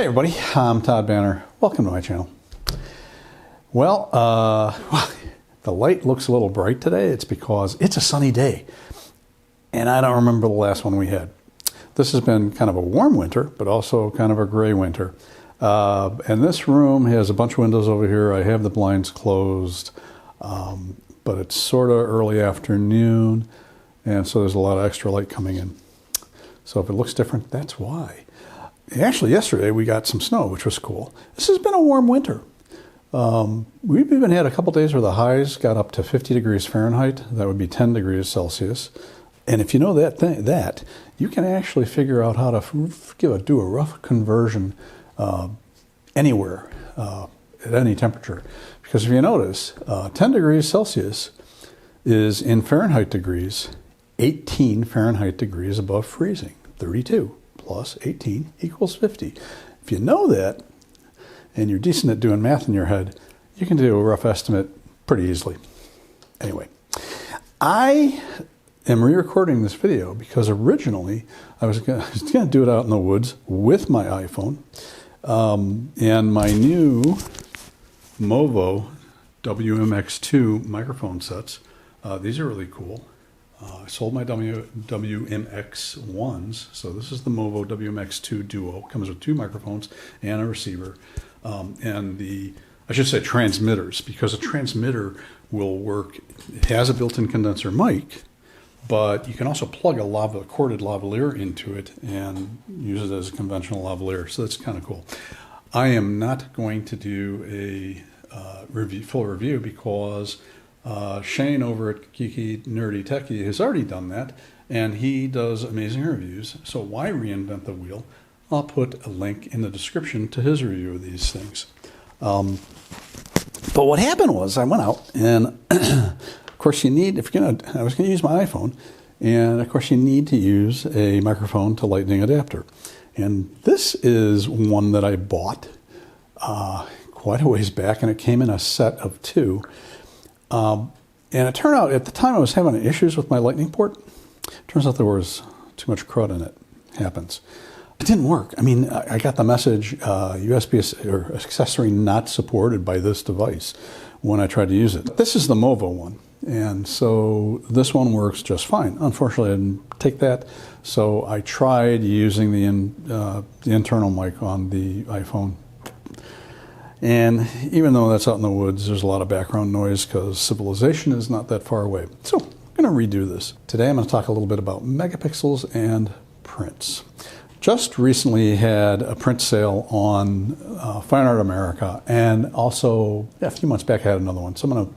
everybody, I'm Todd Banner. Welcome to my channel. Well, the light looks a little bright today. It's because it's a sunny day, and I don't remember the last one we had. This has been kind of a warm winter, but also kind of a gray winter. And this room has a bunch of windows over here. I have the blinds closed, but it's sort of early afternoon, and so there's a lot of extra light coming in. So if it looks different, that's why. Actually, yesterday we got some snow, which was cool. This has been a warm winter. We've even had a couple days where the highs got up to 50 degrees Fahrenheit. That would be 10 degrees Celsius. And if you know that you can actually figure out how to do a rough conversion anywhere at any temperature. Because if you notice, 10 degrees Celsius is in Fahrenheit degrees, 18 Fahrenheit degrees above freezing, 32. Plus 18 equals 50. If you know that, and you're decent at doing math in your head, you can do a rough estimate pretty easily. Anyway, I am re-recording this video because originally I was going to do it out in the woods with my iPhone, and my new Movo WMX2 microphone sets. These are really cool. I sold my WMX1s, so this is the Movo WMX2 Duo. It comes with 2 microphones and a receiver, and I should say transmitters, because a transmitter will work. It has a built-in condenser mic, but you can also plug a corded lavalier into it and use it as a conventional lavalier, so that's kind of cool. I am not going to do a full review because Shane over at Geeky Nerdy Techie has already done that, and he does amazing reviews. So why reinvent the wheel? I'll put a link in the description to his review of these things. But what happened was I went out, and of course I was going to use my iPhone, and of course you need to use a microphone to lightning adapter. And this is one that I bought quite a ways back, and it came in a set of 2. And it turned out, at the time I was having issues with my lightning port. Turns out there was too much crud in it. Happens. It didn't work. I mean, I got the message, USB or accessory not supported by this device when I tried to use it. This is the Movo one, and so this one works just fine. Unfortunately, I didn't take that, so I tried using the internal mic on the iPhone. And even though that's out in the woods, there's a lot of background noise because civilization is not that far away. So I'm going to redo this. Today I'm going to talk a little bit about megapixels and prints. Just recently had a print sale on Fine Art America, and also a few months back I had another one. So I'm going to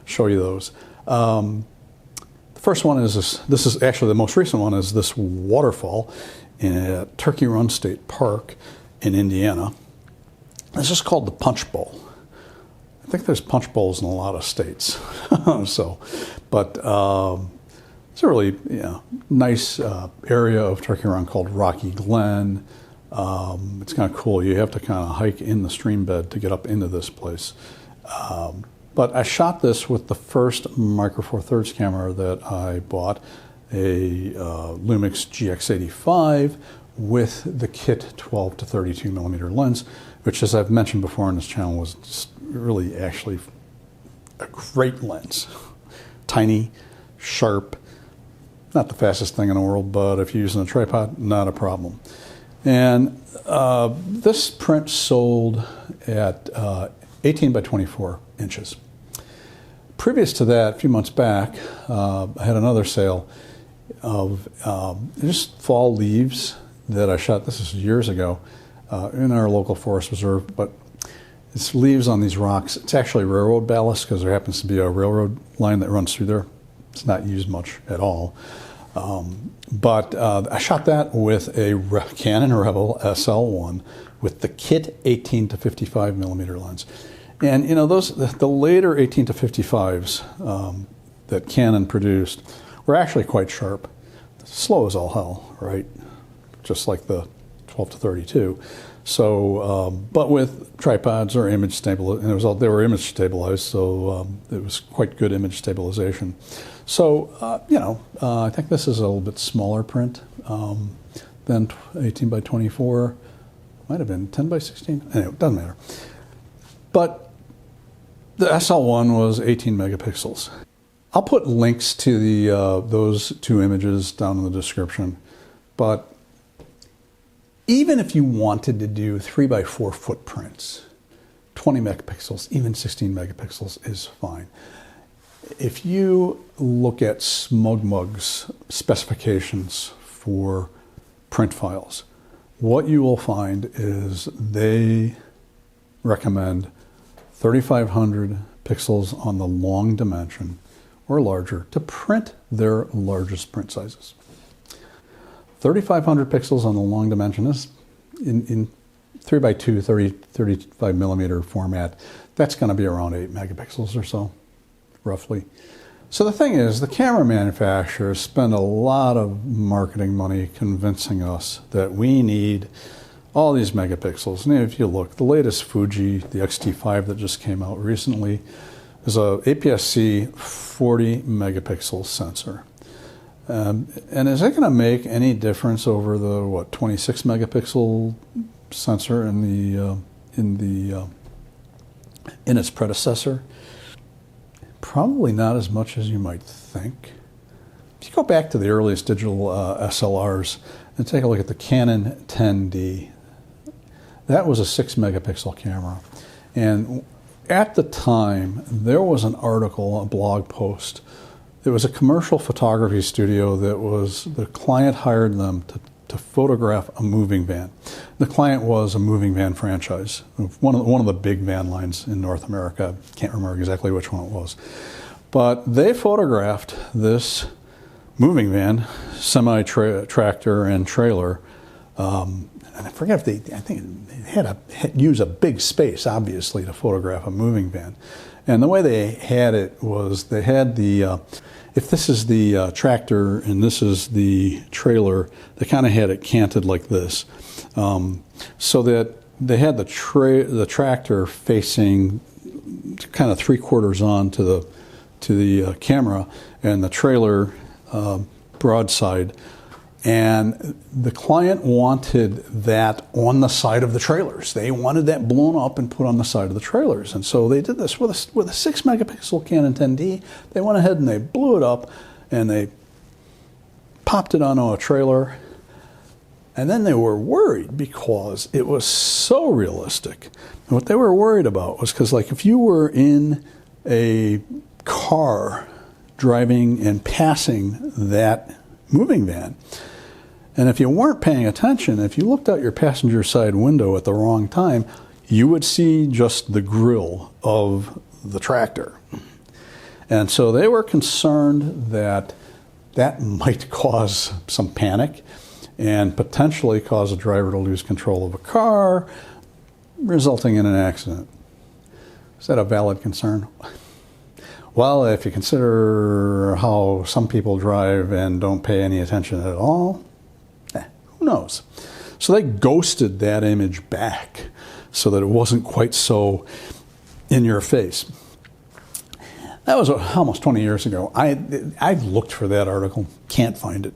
show you those. The first one is this is actually the most recent one, is this waterfall in Turkey Run State Park in Indiana. This is called the Punch Bowl. I think there's punch bowls in a lot of states. It's a really nice area of Turkey Run called Rocky Glen. It's kind of cool. You have to kind of hike in the stream bed to get up into this place. But I shot this with the first Micro Four Thirds camera that I bought, a Lumix GX85 with the kit 12 to 32 millimeter lens, which, as I've mentioned before on this channel, was just really actually a great lens. Tiny, sharp, not the fastest thing in the world, but if you're using a tripod, not a problem. And this print sold at 18 by 24 inches. Previous to that, a few months back, I had another sale of just fall leaves that I shot. This is years ago. In our local forest reserve, but it's leaves on these rocks. It's actually railroad ballast because there happens to be a railroad line that runs through there. It's not used much at all. But I shot that with a Canon Rebel SL1 with the kit 18 to 55 millimeter lens. And you know, the later 18 to 55s that Canon produced were actually quite sharp. Slow as all hell, right? Just like the 12 to 32. So, but with tripods or image stabilized, and they were image stabilized, so it was quite good image stabilization. So, I think this is a little bit smaller print than 18 by 24. Might have been 10 by 16. Anyway, it doesn't matter. But the SL1 was 18 megapixels. I'll put links to those two images down in the description. But even if you wanted to do 3 by 4 footprints, 20 megapixels, even 16 megapixels is fine. If you look at SmugMug's specifications for print files, what you will find is they recommend 3,500 pixels on the long dimension or larger to print their largest print sizes. 3,500 pixels on the long dimension is in 3 by 2, 35 millimeter format. That's going to be around 8 megapixels or so, roughly. So the thing is, the camera manufacturers spend a lot of marketing money convincing us that we need all these megapixels. And if you look, the latest Fuji, the X-T5 that just came out recently, is a APS-C 40 megapixel sensor. And is it going to make any difference over the 26 megapixel sensor in its predecessor? Probably not as much as you might think. If you go back to the earliest digital SLRs and take a look at the Canon 10D, that was a 6 megapixel camera. And at the time, there was an article, a blog post. It was a commercial photography studio the client hired them to photograph a moving van. The client was a moving van franchise, one of the big van lines in North America. Can't remember exactly which one it was. But they photographed this moving van, semi-tractor and trailer. And I forget if I think they had to use a big space, obviously, to photograph a moving van. And the way they had it was they had if this is the tractor and this is the trailer, they kind of had it canted like this, so that they had the tractor facing kind of 3/4 on to the camera, and the trailer broadside. And the client wanted that on the side of the trailers. They wanted that blown up and put on the side of the trailers. And so they did this with a 6 megapixel Canon 10D. They went ahead and they blew it up and they popped it onto a trailer. And then they were worried because it was so realistic. And what they were worried about was because, like, if you were in a car driving and passing that moving van, and if you weren't paying attention, if you looked out your passenger side window at the wrong time, you would see just the grill of the tractor. And so they were concerned that that might cause some panic and potentially cause a driver to lose control of a car, resulting in an accident. Is that a valid concern? Well, if you consider how some people drive and don't pay any attention at all, who knows? So they ghosted that image back so that it wasn't quite so in your face. That was almost 20 years ago. I've looked for that article, can't find it.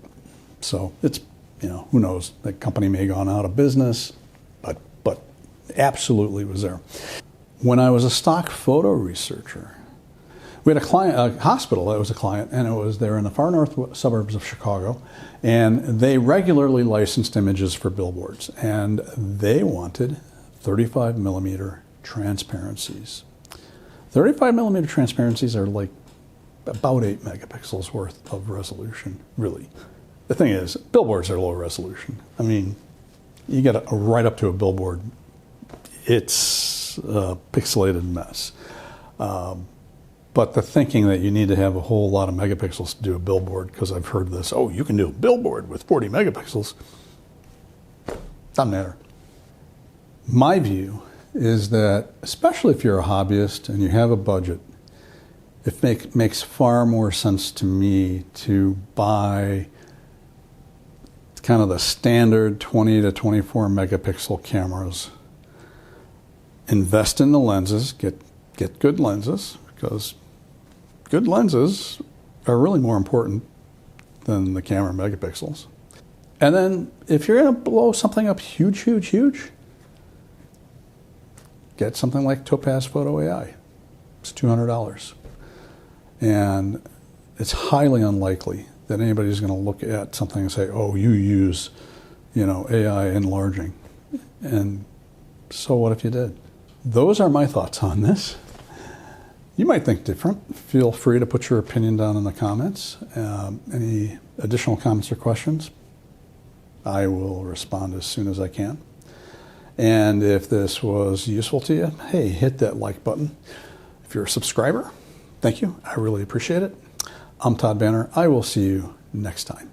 So it's, who knows? That company may have gone out of business, but absolutely was there. When I was a stock photo researcher, we had a hospital that was a client, and it was there in the far north suburbs of Chicago, and they regularly licensed images for billboards, and they wanted 35 millimeter transparencies. 35 millimeter transparencies are like about 8 megapixels worth of resolution, really. The thing is, billboards are low resolution. I mean, you get right up to a billboard, it's a pixelated mess. But the thinking that you need to have a whole lot of megapixels to do a billboard, because I've heard this, oh, you can do a billboard with 40 megapixels. Doesn't matter. My view is that, especially if you're a hobbyist and you have a budget, it makes far more sense to me to buy kind of the standard 20 to 24 megapixel cameras, invest in the lenses, get good lenses, because good lenses are really more important than the camera megapixels. And then if you're going to blow something up huge, get something like Topaz Photo AI. It's $200. And it's highly unlikely that anybody's going to look at something and say, oh, you use, AI enlarging. And so what if you did? Those are my thoughts on this. You might think different. Feel free to put your opinion down in the comments. Any additional comments or questions? I will respond as soon as I can. And if this was useful to you, hey, hit that like button. If you're a subscriber, thank you. I really appreciate it. I'm Todd Banner. I will see you next time.